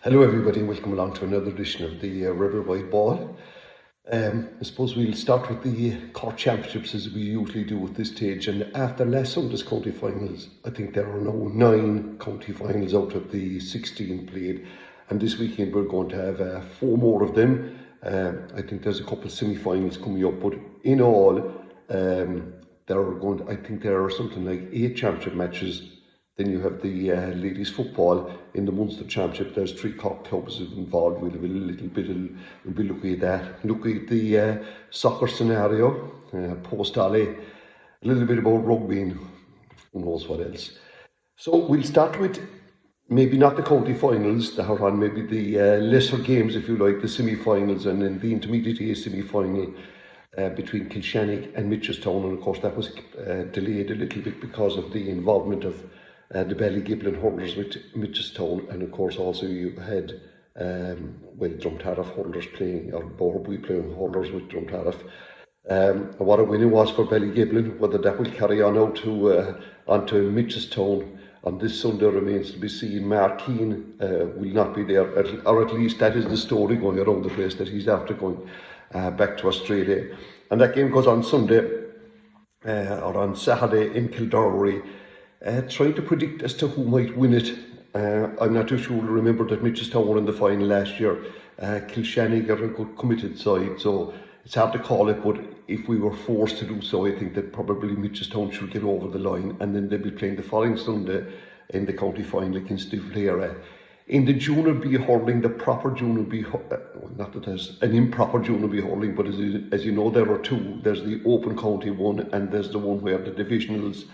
Hello everybody and welcome along to another edition of the River Wide Ball. I suppose we'll start with the Cork Championships as we usually do at this stage, and after last Sunday's county finals I think there are now 9 county finals out of the 16 played, and this weekend we're going to have 4 more of them. I think there's a couple of semi-finals coming up, but in all I think there are something like 8 championship matches. Then you have the ladies football in the Munster Championship. There's 3 Cork clubs involved. We'll have a little bit we'll be looking at that. Looking at the soccer scenario, post-Ollie, a little bit about rugby and who knows what else. So we'll start with maybe not the county finals that are on, maybe the lesser games, if you like, the semi-finals, and then the intermediate A semi-final between Kilshannig and Mitchelstown. And of course that was delayed a little bit because of the involvement of the Ballygiblin hurlers with Mitchelstown, and of course also you had Drumtariff hurlers playing, or Boherbury playing hurlers with Drumtariff. What a winning was for Ballygiblin. Whether that will carry on out to onto Mitchelstown on this Sunday remains to be seen. Mark Keane will not be there, or at least that is the story going around the place, that he's after going back to Australia. And that game goes on Sunday or on Saturday in Kildare. Trying to predict as to who might win it. I'm not too sure. Remember that Mitchelstown were in the final last year. Kilshannig are a good committed side, so it's hard to call it, but if we were forced to do so, I think that probably Mitchelstown should get over the line, and then they'll be playing the following Sunday in the county final against Stivlera. In the Junior B hurling, the proper Junior B, not that there's an improper Junior B hurling, but as you know, there are 2. There's the open county one, and there's the one where the divisionals,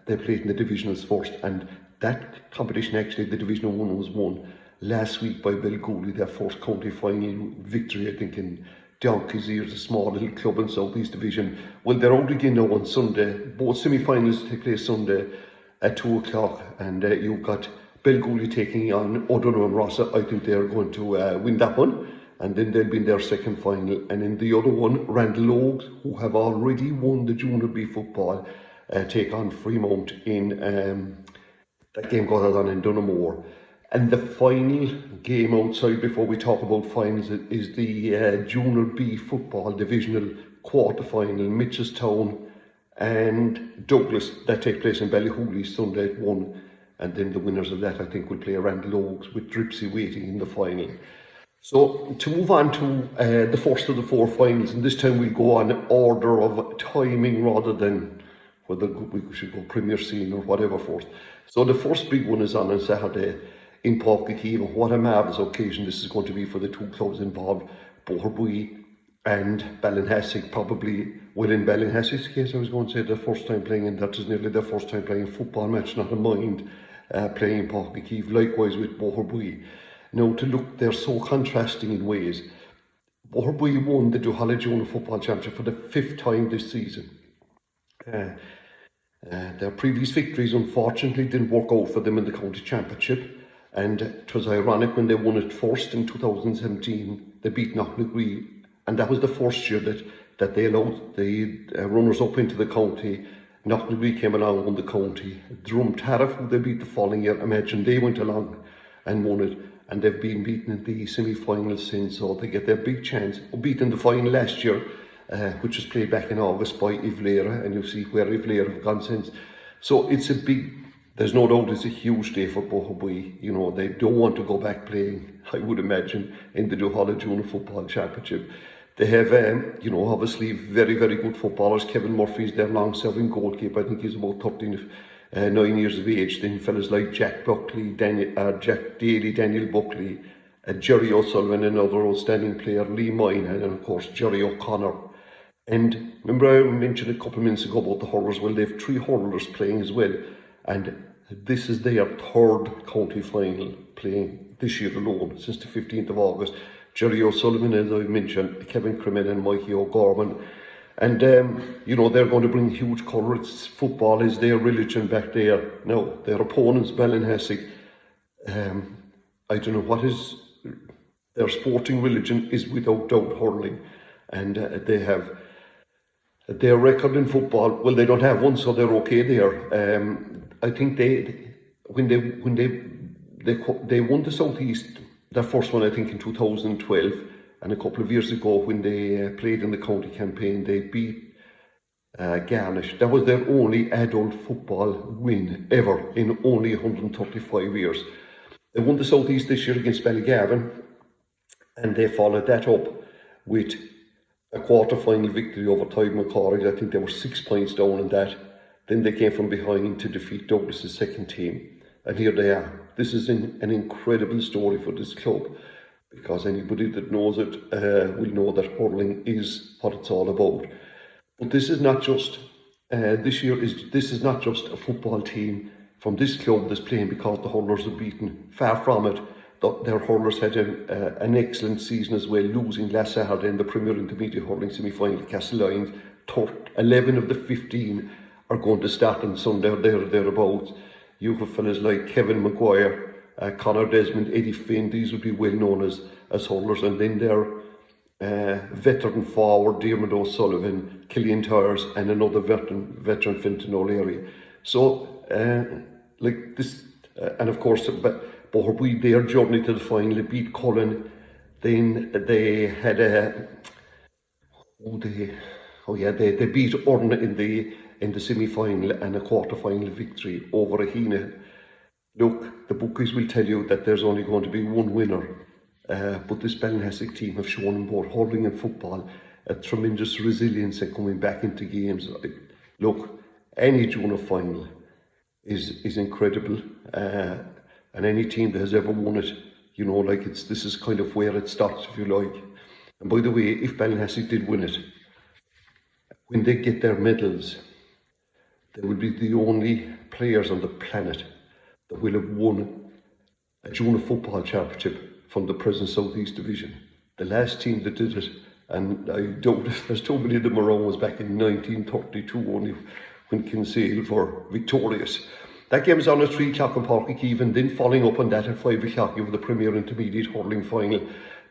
they played in the divisionals first, and that competition, actually the divisional one, was won last week by Belgooley, their first county final victory, I think, in Donkey's, a small little club in South East Division. Well, they're out again now on Sunday. Both semi-finals take place Sunday at 2 o'clock, and you've got Belgooley taking on O'Donoghue and Rossa. I think they're going to win that one, and then they'll be in their second final. And in the other one, Randall Oaks, who have already won the Junior B football, take on Fremont in that game goes on in Dunamore. And the final game outside, before we talk about finals, is the Junior B football divisional quarter final, Mitchelstown and Douglas, that take place in Ballyhooly Sunday at 1, and then the winners of that I think will play Randall Oaks with Dripsy waiting in the final. So to move on to the first of the 4 finals, and this time we'll go on order of timing rather than whether we should go Premier Scene or whatever first. So the first big one is on Saturday in Cork GAA. What a marvellous occasion this is going to be for the 2 clubs involved, Boherbury and Ballinhassig. Probably, well, in Ballinhassig's case I was going to say their first time playing, and that is nearly their first time playing a football match, not a mind, playing in Cork GAA. Likewise with Boherbury. Now to look, they're so contrasting in ways. Boherbury won the Duhallow Junior Football Championship for the 5th time this season. Their previous victories unfortunately didn't work out for them in the county championship, and it was ironic when they won it first in 2017. They beat Knocknagree, and that was the first year that they allowed the runners up into the county. Knocknagree came along and won the county. Drumtariff, who they beat the following year, imagine they went along and won it, and they've been beaten in the semi-finals since, so they get their big chance. Beaten the final last year, which was played back in August by Ivlera, and you see where Ivlera have gone since. So it's a big, there's no doubt it's a huge day for Boherbury. You know, they don't want to go back playing, I would imagine, in the Duhallow Junior Football Championship. They have, you know, obviously very, very good footballers. Kevin Murphy is their long-serving goalkeeper. I think he's about 9 years of age. Then fellas like Jack Buckley, Jack Daly, Daniel Buckley, Jerry O'Sullivan, another outstanding player, Lee Moynihan, and of course Jerry O'Connor. And remember I mentioned a couple of minutes ago about the hurlers. Well, they have 3 hurlers playing as well, and this is their 3rd county final playing this year alone, since the 15th of August. Jerry O'Sullivan, as I mentioned, Kevin Crimmel and Mikey O'Gorman. And, you know, they're going to bring huge colour. It's football is their religion back there. Now, their opponents, Ballinhassig, I don't know what is, their sporting religion is without doubt hurling. And they have their record in football. Well, they don't have one, so they're okay there. I think when they they won the South East, their first one I think in 2012, and a couple of years ago when they played in the county campaign, they beat Garnish. That was their only adult football win ever in only 135 years. They won the South East this year against Ballygavin, and they followed that up with a quarter-final victory over Tide-McCorry. I think they were 6 points down in that. Then they came from behind to defeat Douglas's second team, and here they are. This is an incredible story for this club, because anybody that knows it will know that hurling is what it's all about. But this is not just this is not just a football team from this club that's playing because the hurlers are beaten. Far from it. Their hurlers had an excellent season as well, losing last Saturday in the Premier Intermediate Hurling semi-final at Castlelyons. 11 of the 15 are going to start on Sunday or thereabouts. You have fellas like Kevin Maguire, Conor Desmond, Eddie Finn. These would be well known as hurlers, and then their veteran forward Diarmuid O'Sullivan, Killian Tyres, and another veteran Fintan O'Leary. So like this, and of course, but their journey to the final, they beat Cullen. Then they had they beat Urn in the semi-final and a quarter-final victory over Ahina. Look, the bookies will tell you that there's only going to be one winner, but this Ballinhassig team have shown in both hurling and football a tremendous resilience in coming back into games. Look, any junior final is incredible, and any team that has ever won it, you know, like this is kind of where it starts, if you like. And by the way, if Ballinhassig did win it, when they get their medals, they will be the only players on the planet that will have won a junior football championship from the present South East Division. The last team that did it, and I doubt if there's too many of them around, was back in 1932 only, when Kinsale were victorious. That game is on at 3 o'clock in Páirc Uí Chaoimh, then following up on that at 5 o'clock, you have the Premier Intermediate Hurling final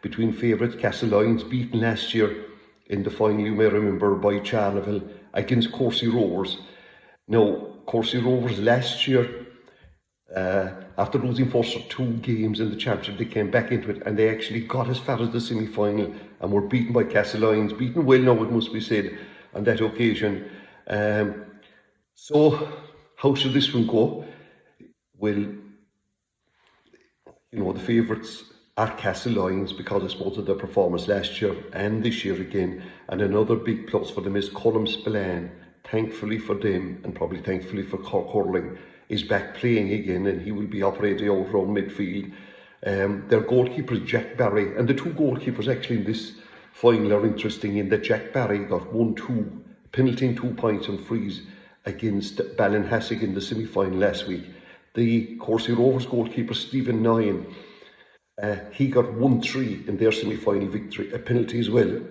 between favourites Castlelyons, beaten last year in the final, you may remember, by Charleville against Corsi Rovers. Now, Corsi Rovers last year, after losing first 2 games in the championship, they came back into it and they actually got as far as the semi-final and were beaten by Castlelyons, beaten well now, it must be said, on that occasion. So, how should this one go? Well, you know, the favourites are Castlelyons because I suppose of their performance last year and this year again. And another big plus for them is Colm Spillane. Thankfully for them, and probably thankfully for Cork Hurling, is back playing again, and he will be operating out around midfield. Their goalkeeper is Jack Barry, and the 2 goalkeepers actually in this final are interesting in that Jack Barry got 1-2, penalty and 2 points on frees against Ballinhassig in the semi-final last week. The Corsi Rovers goalkeeper Stephen Nyan, he got 1-3 in their semi-final victory, a penalty as well,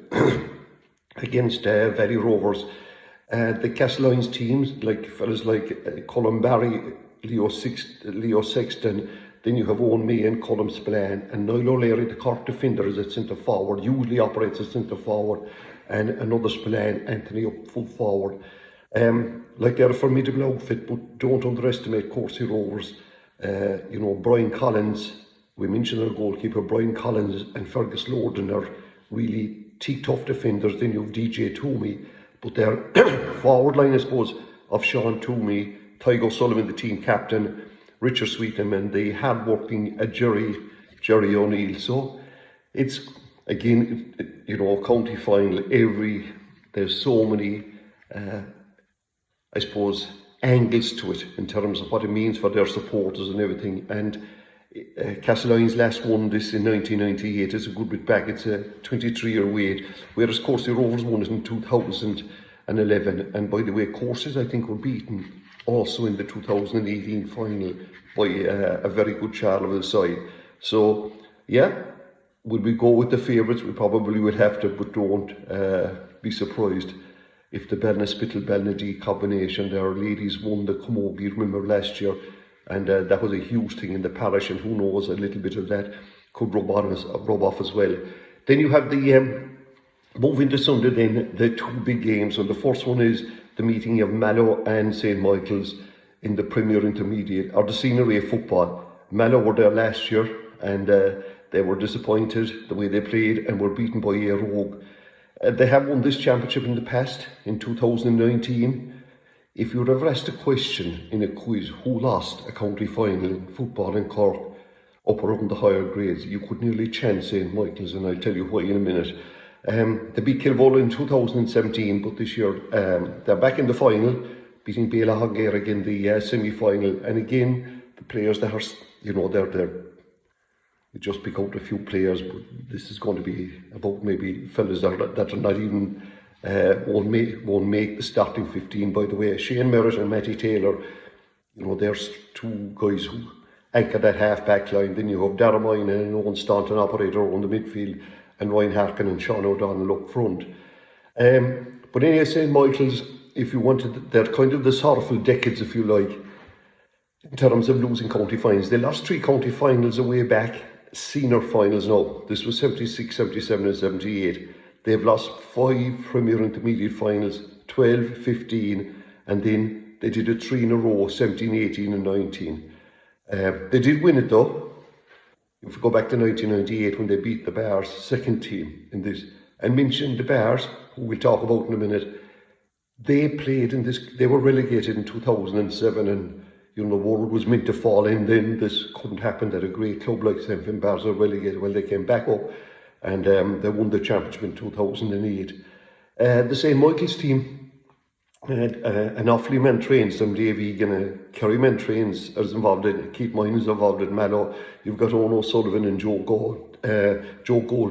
against Valley Rovers. The Castlelyons teams, like fellas like Colm Barry, Leo Sexton, then you have Owen May and Colm Spillane, and Niall O'Leary, the Cork defender, is at centre forward, usually operates as centre forward, and another Spillane, Anthony, up full forward. Like they're a formidable outfit, but don't underestimate Corsi Rovers. You know, Brian Collins, we mentioned our goalkeeper, Brian Collins and Fergus Lorden are really tough defenders. Then you have DJ Toomey, but their forward line, I suppose, of Sean Toomey, Tygo Sullivan, the team captain, Richard Sweetenham, and the hard-working Jerry O'Neill. So it's, again, you know, a county final. There's so many, I suppose, angles to it in terms of what it means for their supporters and everything. And Castlelyons last won this in 1998. It's a good bit back. It's a 23-year wait, whereas Corsi Rovers won it in 2011. And by the way, Corsis, I think, were beaten also in the 2018 final by a very good Charleville side. So, yeah, will we go with the favourites? We probably will have to, but don't be surprised if the Ballinspittle-Ballinadee combination, their ladies won the Camogie, remember last year, and that was a huge thing in the parish, and who knows, a little bit of that could rub off as well. Then you have the, moving to Sunday then, the 2 big games, and the first one is the meeting of Mallow and St. Michael's in the Premier Intermediate, or the Senior A football. Mallow were there last year, and they were disappointed the way they played and were beaten by a Rogue. They have won this championship in the past, in 2019. If you were ever asked a question in a quiz, who lost a county final in football in Cork up around the higher grades, you could nearly chance St. Michael's, and I'll tell you why in a minute. They beat Kilvola in 2017, but this year they're back in the final, beating Béla Hoggair in the semi-final. And again, the players that are, we just pick out a few players, but this is going to be about maybe fellas that are not even won't make the starting 15. By the way, Shane Merritt and Matty Taylor, there's two guys who anchor that half-back line. Then you have Darragh Moyne and Owen Staunton operator on the midfield, and Ryan Harkin and Sean O'Donnell up front. But anyway, St. Michael's, if you wanted, they're kind of the sorrowful decades, if you like, in terms of losing county finals. They lost 3 county finals a way back, senior finals now. This was 76, 77 and 78. They've lost 5 Premier Intermediate finals, 12, 15, and then they did it 3 in a row, 17, 18 and 19. They did win it though. If we go back to 1998 when they beat the Bears, second team in this, and mention the Bears, who we'll talk about in a minute, they played in this, they were relegated in 2007, and the world was meant to fall in then. This couldn't happen that a great club like St. Finn Bears are relegated. Well, they came back up, and they won the championship in 2008. The St. Michael's team had an Offaly man trains, some Dave Egan, and Kerry man trains is involved in it. Keith Mine is involved in Mallow. You've got Ono Sullivan and Joe Gold,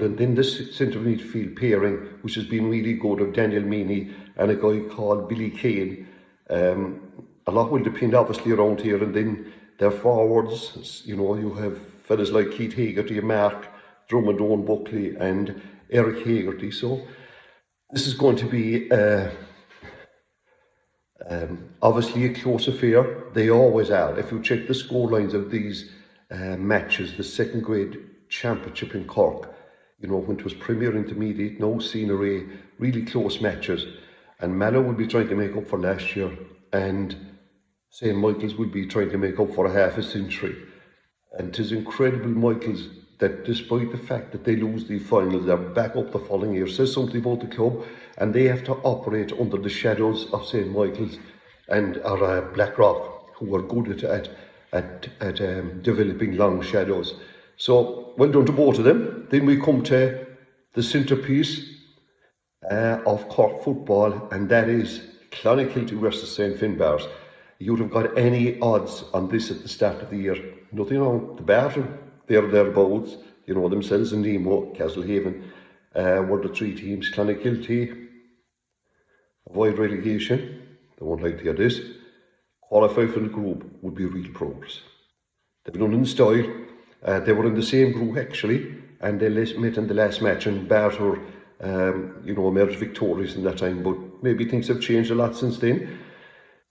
and then this centre midfield pairing, which has been really good, of Daniel Meany and a guy called Billy Kane. A lot will depend obviously around here, and then their forwards, you have fellas like Keith Hagerty, Mark Drummond, Owen Buckley and Eric Hagerty. So this is going to be obviously a close affair. They always are. If you check the score lines of these matches, the second grade championship in Cork, when it was Premier Intermediate, no scenery, really close matches, and Mallow will be trying to make up for last year, and St. Michael's will be trying to make up for a half a century. And it is incredible, Michael's, that despite the fact that they lose the finals, they're back up the following year. Says something about the club, and they have to operate under the shadows of St. Michael's and Blackrock, who are good at developing long shadows. So well done to both of them. Then we come to the centrepiece of Cork football, and that is Clonakilty versus St. Finn Bears. You'd have got any odds on this at the start of the year. Nothing wrong. The Bears are thereabouts, themselves and Nemo, Castlehaven were the 3 teams. Clonakilty avoid relegation. They won't like to hear this. Qualify for the group would be real progress. They've done in style. They were in the same group actually, and they met in the last match, and Bears were emerged victorious in that time, but maybe things have changed a lot since then.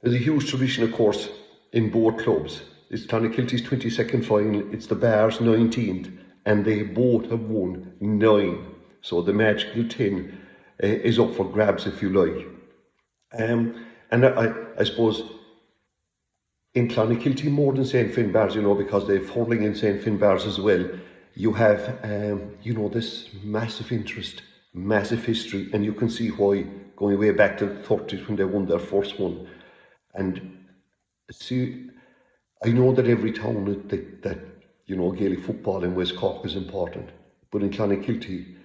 There's a huge tradition, of course, in both clubs. It's Clonakilty's 22nd final, it's the Bears' 19th, and they both have won 9. So the magical 10 is up for grabs, if you like. And I suppose in Clonakilty more than St. Finn Bears, because they've hurling in St. Finn Bears as well, you have, this massive interest, massive history, and you can see why, going way back to the 30s when they won their first one. And see, I know that every town that Gaelic football in West Cork is important, but in Clonakilty,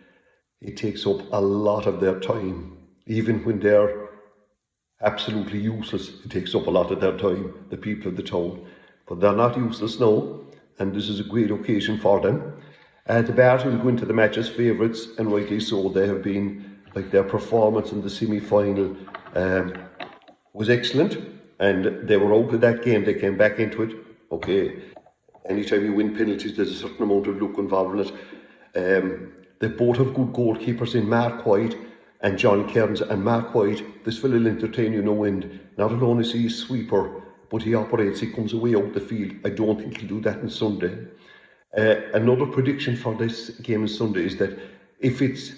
it takes up a lot of their time. Even when they're absolutely useless, it takes up a lot of their time, the people of the town. But they're not useless now, and this is a great occasion for them. The Bears will go into the match as favourites, and rightly so. They have been, their performance in the semi-final was excellent, and they were out of that game. They came back into it. Okay, anytime you win penalties, there's a certain amount of luck involved in it. They both have good goalkeepers in Mark White and John Cairns. And Mark White, this fellow will entertain you no end. Not alone is he a sweeper, but he comes away out the field. I don't think he'll do that on Sunday. Another prediction for this game on Sunday is that if it's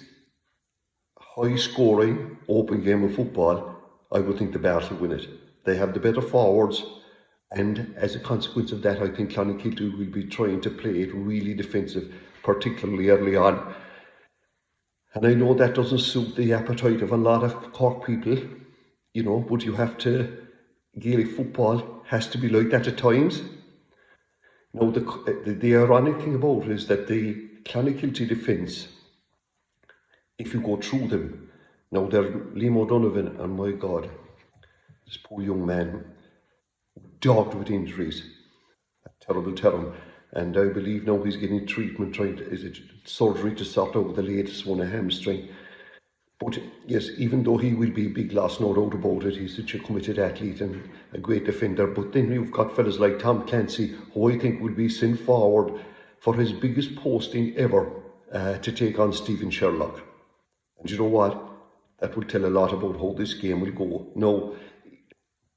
high scoring, open game of football, I would think the Bears will win it. They have the better forwards, And as a consequence of that, I think Clonakilty will be trying to play it really defensive, particularly early on. And I know that doesn't suit the appetite of a lot of Cork people, but you have to, Gaelic football has to be like that at times. Now, the ironic thing about it is that the Clonakilty defence, if you go through them, now they're Liam O'Donovan, and my God, this poor young man, dogged with injuries, a terrible term, and I believe now he's getting treatment, is it surgery to sort out the latest one, a hamstring. But yes, even though he will be a big loss, no doubt about it, he's such a committed athlete and a great defender. But then you've got fellas like Tom Clancy, who I think will be sent forward for his biggest posting ever to take on Stephen Sherlock. And you know what? That will tell a lot about how this game will go. Now,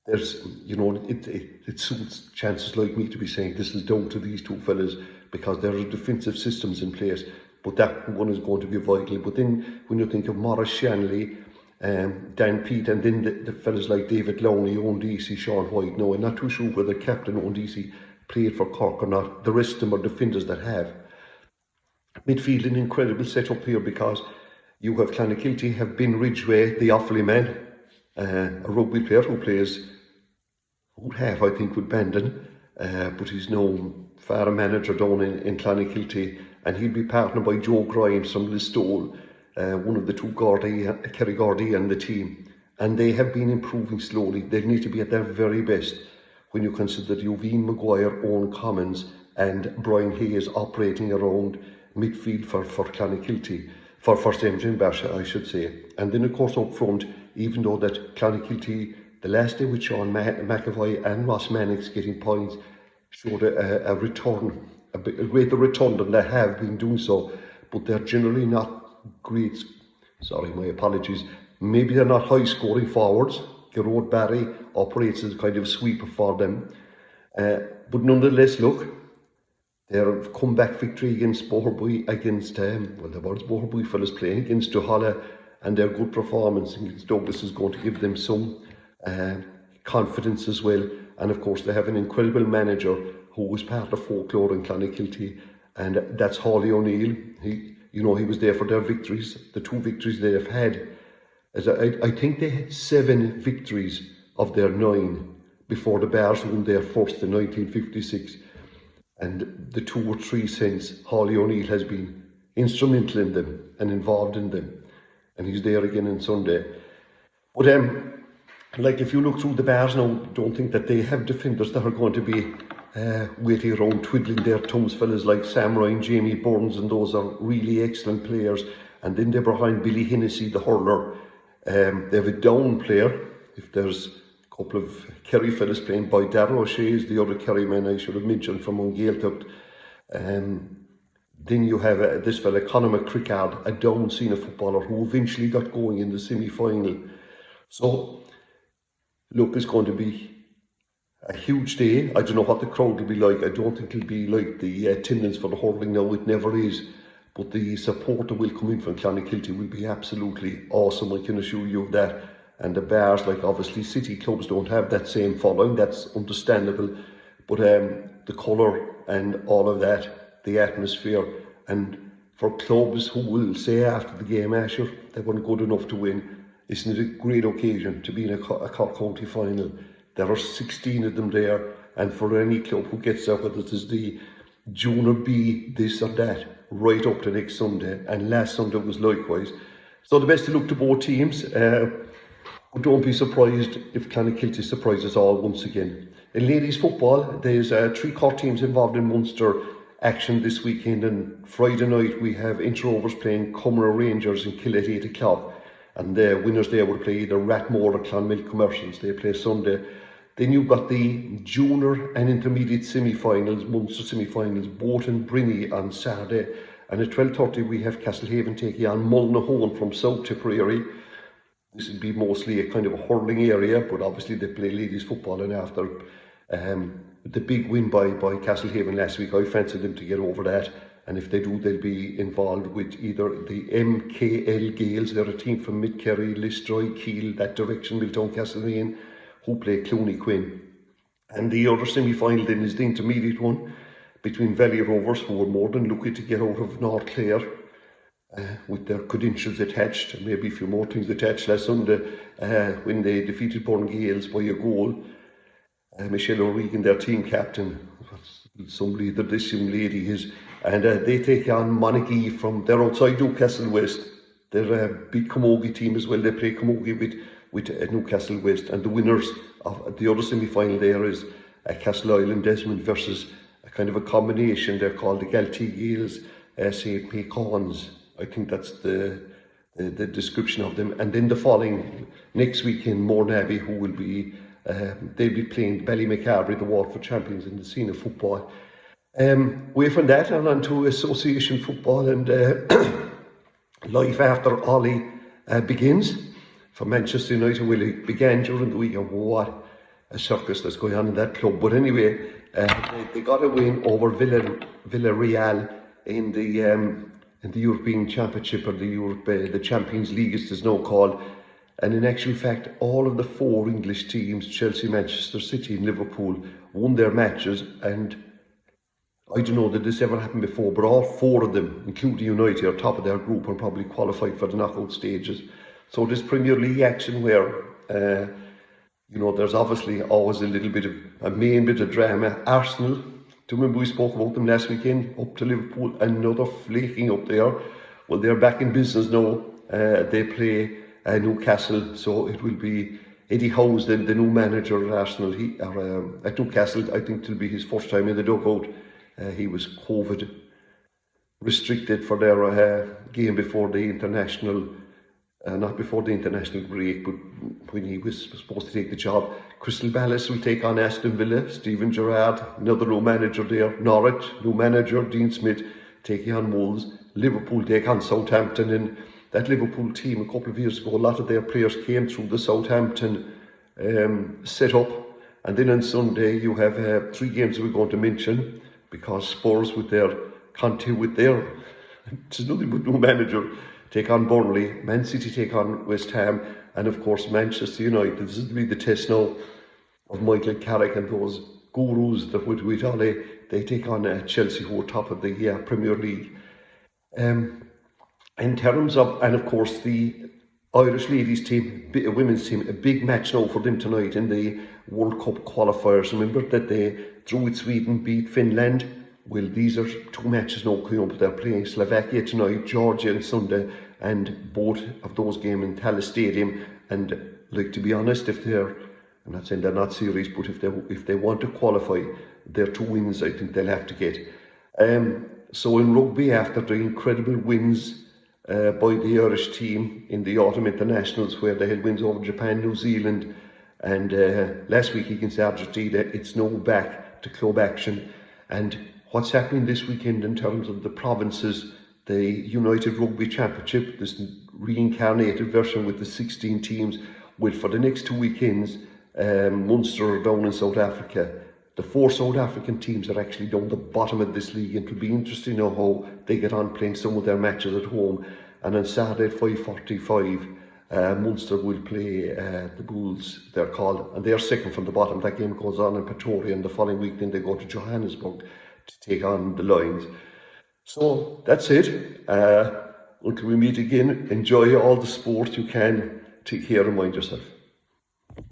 there's, it suits chances like me to be saying this is down to these two fellas because there are defensive systems in place. But that one is going to be vital. But then when you think of Maurice Shanley, Dan Peat, and then the fellas like David Lowney, Owen Deasy, Sean White, no, I'm not too sure whether Captain Owen Deasy played for Cork or not. The rest of them are defenders that have. Midfield, an incredible setup here because you have Clonakilty, have Ben Ridgway, the Offaly man, a rugby player who plays, half I think with Bandon, but he's now far a manager down in Clonakilty. And he'll be partnered by Joe Grimes from Listowel, one of the two Kerry Gordy and the team. And they have been improving slowly. They need to be at their very best when you consider Eugene Maguire, Owen Commons and Brian Hayes operating around midfield for Clonakilty, for St. John Basha, I should say. And then of course up front, even though that Clonakilty, the last day with Sean McAvoy and Ross Mannix getting points, showed a return, a greater return than they have been doing so, but they're generally not great, sorry, my apologies, maybe they're not high scoring forwards. Gerard Barry operates as a kind of sweeper for them, but nonetheless, look, their comeback victory against Boherbury, there was Boherbury fellas playing against Duhala, and their good performance against Douglas is going to give them some confidence as well. And of course they have an incredible manager who was part of folklore in Clonakilty, and that's Hawley O'Neill. He was there for their victories, the two victories they have had. I think they had 7 victories of their 9 before the Bears won their first in 1956. And the 2 or 3 since, Hawley O'Neill has been instrumental in them and involved in them. And he's there again on Sunday. But if you look through the Bears now, don't think that they have defenders that are going to be waiting around twiddling their thumbs. Fellas like Sam Ryan, Jamie Burns, and those are really excellent players. And then they brought in Billy Hennessy, the hurler. They have a down player. If there's a couple of Kerry fellas playing by Darragh O'Shea is the other Kerry man I should have mentioned from Ungaeltucht. Then you have this fella, Conor McCrickard, a down senior footballer who eventually got going in the semi-final. So, look, it's going to be a huge day. I don't know what the crowd will be like. I don't think it'll be like the attendance for the hurling now. It never is. But the support that will come in from Clonakilty will be absolutely awesome. I can assure you of that. And the Bears, like obviously city clubs don't have that same following. That's understandable. But the colour and all of that, the atmosphere, and for clubs who will say after the game, Asher, they weren't good enough to win, isn't it a great occasion to be in a Cork County final? There are 16 of them there, and for any club who gets there, whether it is the Junior B, this or that, right up to next Sunday, and last Sunday was likewise. So the best of luck to both teams. But don't be surprised if Clonakilty surprises all once again. In ladies football, there's 3 Cork teams involved in Munster action this weekend, and Friday night we have Inter-Rovers playing Cumra Rangers in Kill at 8 o'clock. And the winners there will play either Rathmore or Clonmel Commercials. They play Sunday. Then you've got the junior and intermediate semi-finals, Munster semi-finals, both in Brinny on Saturday. And at 12:30 we have Castlehaven taking on Mullinahone from South Tipperary. This would be mostly a kind of a hurling area, but obviously they play ladies football, and after the big win by Castlehaven last week, I fancy them to get over that. And if they do, they'll be involved with either the MKL Gales, they're a team from Mid-Kerry, Listroy, Keele, that direction, Miltown, Castlemaine, who play Clooney Quinn. And the other semi-final then is the intermediate one between Valley Rovers, who were more than lucky to get out of North Clare with their credentials attached, and maybe a few more things attached last Sunday when they defeated Cork GAA by a goal. Michelle O'Regan, their team captain, some leader this young lady is, and they take on Monaghy from, they're outside Newcastle West. They're a big Camogie team as well. They play Camogie with Newcastle West, and the winners of the other semi-final there is Castle Island Desmond versus a kind of a combination. They're called the Galtee Gales, St. Pecans. I think that's the description of them. And then the following next weekend, Mornaby, who will be they'll be playing Ballymacarbery, the Waterford champions in the senior football. Away from that and on to association football, and life after Ollie begins for Manchester United. Well, it began during the week, and what a circus that's going on in that club. But anyway, they got a win over Villarreal in the European Championship, or the Champions League as it's now called. And in actual fact, all of the 4 English teams, Chelsea, Manchester City and Liverpool, won their matches. And I don't know that this ever happened before, but all 4 of them, including United, are top of their group and probably qualified for the knockout stages. So this Premier League action where, there's obviously always a little bit of, a main bit of drama. Arsenal, do you remember we spoke about them last weekend, up to Liverpool, another flaking up there. Well, they're back in business now. They play Newcastle, so it will be Eddie Howe's the new manager at Arsenal. At Newcastle, I think it'll be his first time in the dugout. He was COVID restricted for their game before the international, not before the international break, but when he was supposed to take the job. Crystal Palace will take on Aston Villa. Steven Gerrard, another new manager there. Norwich, new manager. Dean Smith taking on Wolves. Liverpool take on Southampton. And that Liverpool team a couple of years ago, a lot of their players came through the Southampton set-up. And then on Sunday you have 3 games we're going to mention, because Spurs with their Conte with their, it's nothing but new manager, take on Burnley. Man City take on West Ham, and of course Manchester United. This is to be the test now of Michael Carrick and those gurus that with Ollie. They take on Chelsea, who are top of the Premier League. In terms of, and of course the Irish ladies team, women's team, a big match now for them tonight in the World Cup qualifiers. Remember that they drew with Sweden, beat Finland. Well, these are 2 matches now coming up. They're playing Slovakia tonight, Georgia on Sunday, and both of those games in Tallaght Stadium. And like, to be honest, if they're, I'm not saying they're not serious, but if they want to qualify, their 2 wins I think they'll have to get. So in rugby, after the incredible wins by the Irish team in the autumn internationals, where they had wins over Japan, New Zealand, and last week against Argentina, it's now back to club action. And what's happening this weekend in terms of the provinces, the United Rugby Championship, this reincarnated version with the 16 teams, well, for the next 2 weekends, Munster are down in South Africa. The 4 South African teams are actually down the bottom of this league, and it'll be interesting to know how they get on playing some of their matches at home. And on Saturday at 5:45, Munster will play the Bulls, they're called, and they're second from the bottom. That game goes on in Pretoria, and the following week then they go to Johannesburg to take on the Lions. So that's it. Until we meet again, enjoy all the sport you can. Take care and mind yourself.